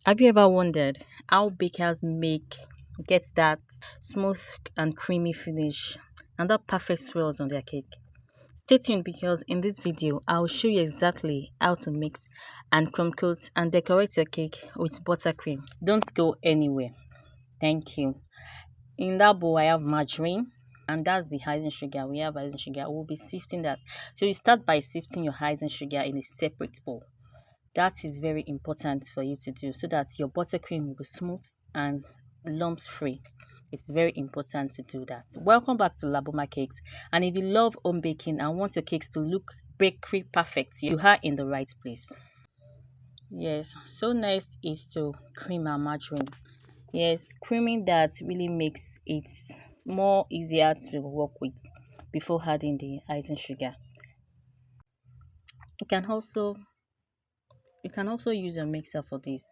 Have you ever wondered how bakers get that smooth and creamy finish and that perfect swirls on their cake? Stay tuned because in this video I'll show you exactly how to mix and crumb coat and decorate your cake with buttercream. Don't go anywhere. Thank you. In that bowl I have margarine and that's the icing sugar. We have icing sugar. We'll be sifting that. So you start by sifting your icing sugar in a separate bowl. That is very important for you to do so that your buttercream will be smooth and lumps free. It's very important to do that. Welcome back to Laboma Cakes. And if you love home baking and want your cakes to look bakery perfect, you are in the right place. Yes, so next is to cream our margarine. Yes, creaming that really makes it more easier to work with before adding the icing sugar. You can also use a mixer for this.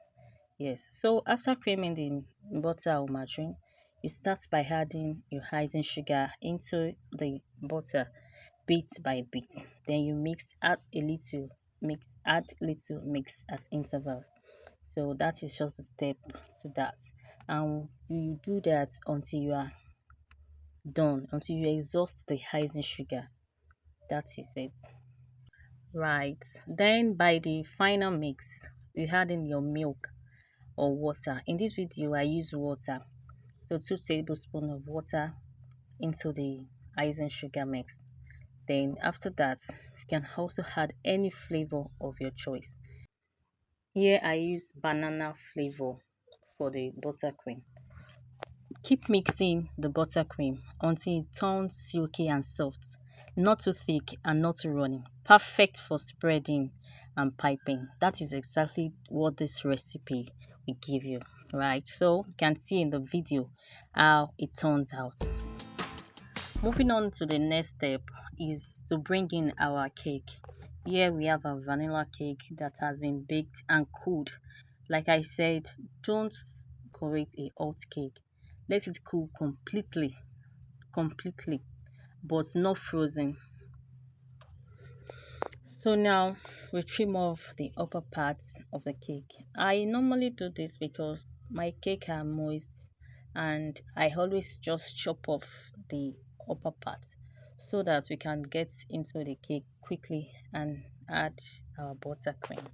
Yes, so after creaming the butter or margarine, you start by adding your icing sugar into the butter bit by bit. Then you add little mix at intervals. So that is just a step to that. And you do that until you are done, until you exhaust the icing sugar. That is it. Right. Then by the final mix, you add in your milk or water. In this video, I use water. So 2 tablespoons of water into the icing sugar mix. Then after that, you can also add any flavor of your choice. Here I use banana flavor for the buttercream. Keep mixing the buttercream until it turns silky and soft, not too thick and not too runny. Perfect for spreading and piping. That is exactly what this recipe will give you, right? So you can see in the video how it turns out. Moving on to the next step is to bring in our cake. Here we have a vanilla cake that has been baked and cooled. Like I said, don't create a hot cake. Let it cool completely, but not frozen. So now we trim off the upper parts of the cake. I normally do this because my cake are moist and I always just chop off the upper part so that we can get into the cake quickly and add our buttercream.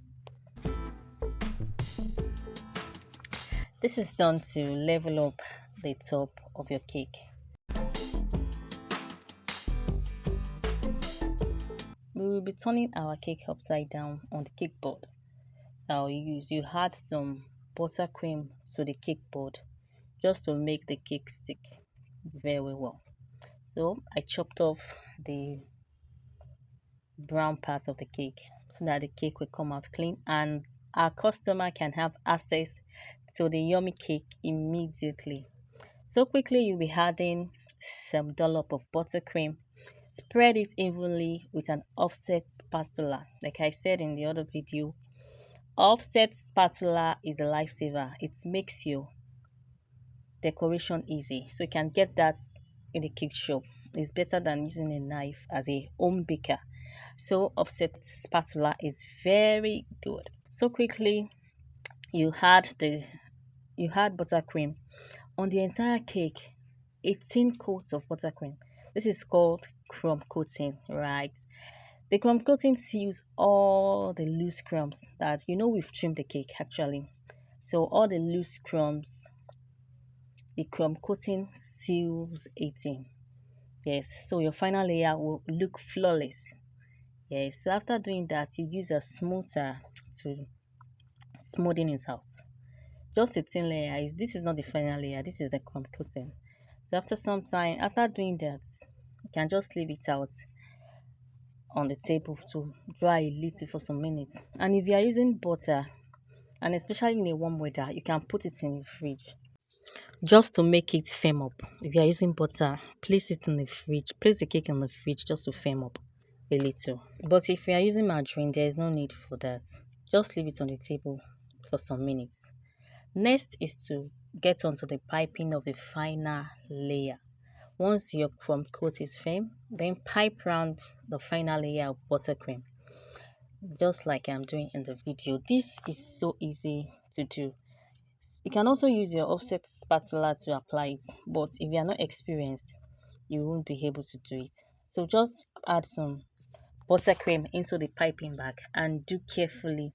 This is done to level up the top of your cake. We will be turning our cake upside down on the cake board. You add some buttercream to the cake board just to make the cake stick very well. So I chopped off the brown part of the cake so that the cake will come out clean and our customer can have access to the yummy cake immediately. So quickly you'll be adding some dollop of buttercream. Spread it evenly with an offset spatula. Like I said in the other video, offset spatula is a lifesaver. It makes your decoration easy. So you can get that in the cake shop. It's better than using a knife as a home baker. So offset spatula is very good. So quickly you add buttercream on the entire cake. 18 coats of buttercream. This is called crumb coating, right? The crumb coating seals all the loose crumbs that we've trimmed the cake actually. So all the loose crumbs, the crumb coating seals 18. Yes, so your final layer will look flawless. Yes, so after doing that, you use a smoother to smoothen it out. Just a thin layer. This is not the final layer. This is the crumb coating. So after some time, after doing that, you can just leave it out on the table to dry a little for some minutes. And if you are using butter, and especially in a warm weather, you can put it in the fridge just to make it firm up. If you are using butter, place it in the fridge. Place the cake in the fridge just to firm up a little. But if you are using margarine, there is no need for that. Just leave it on the table for some minutes. Next is to get onto the piping of the final layer. Once your crumb coat is firm, then pipe round the final layer of buttercream, just like I'm doing in the video. This is so easy to do. You can also use your offset spatula to apply it, but if you are not experienced, you won't be able to do it. So just add some buttercream into the piping bag and do carefully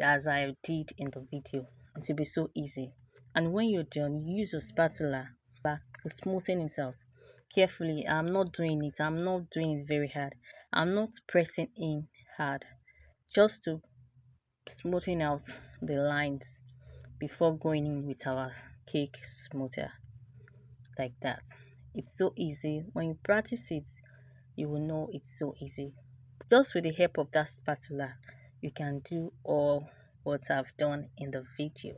as I did in the video. It will be so easy. And when you're done, use your spatula to smoothen it out. Carefully, I'm not doing it very hard. I'm not pressing in hard, just to smoothen out the lines before going in with our cake smoother, like that. It's so easy. When you practice it, you will know it's so easy. Just with the help of that spatula, you can do all what I've done in the video.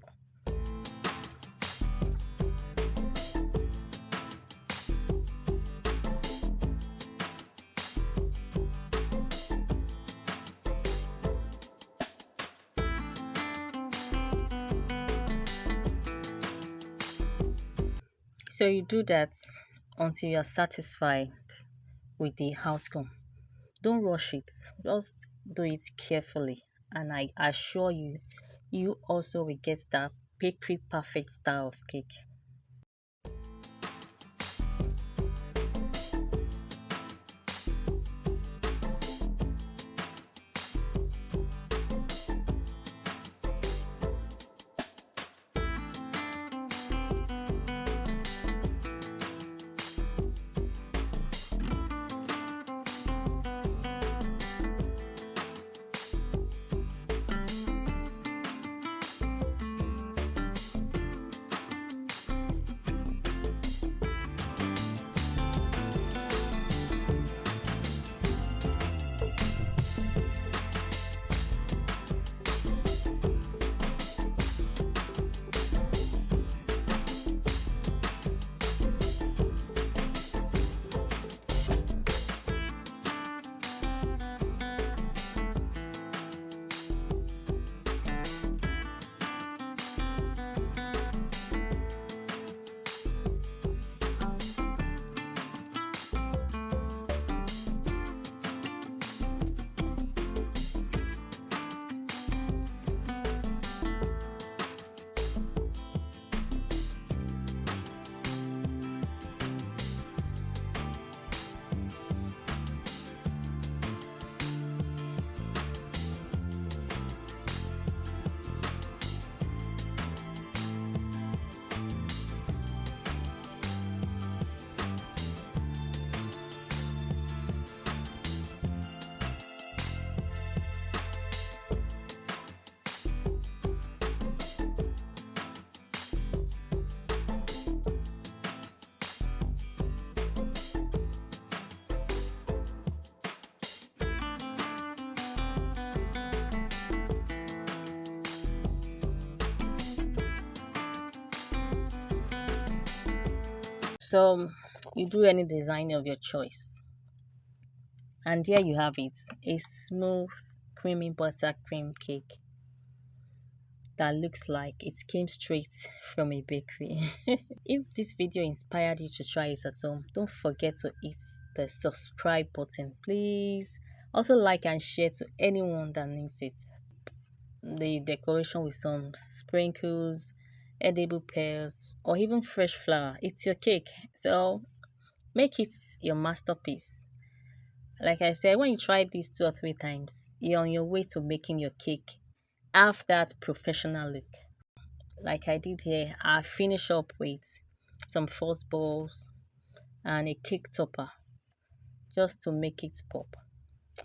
So you do that until you're satisfied with the outcome. Don't rush it. Just do it carefully. And I assure you, you also will get that bakery perfect style of cake. So you do any design of your choice. And there you have it, a smooth, creamy buttercream cake that looks like it came straight from a bakery. If this video inspired you to try it at home, don't forget to hit the subscribe button, please. Also like and share to anyone that needs it. The decoration with some sprinkles, edible pears, or even fresh flour. It's your cake, so make it your masterpiece. Like I said, when you try this 2 or 3 times, you're on your way to making your cake have that professional look. Like I did here, I finish up with some false balls and a cake topper just to make it pop.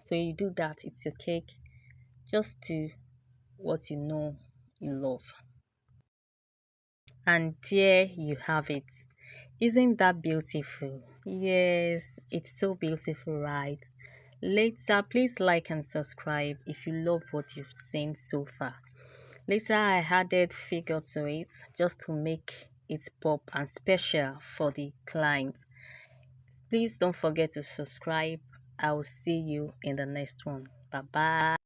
So you do that, it's your cake. Just do what you know you love. And there you have it. Isn't that beautiful? Yes, it's so beautiful, right? Later, please like and subscribe if you love what you've seen so far. Later, I added figure to it just to make it pop and special for the clients. Please don't forget to subscribe. I will see you in the next one. Bye bye.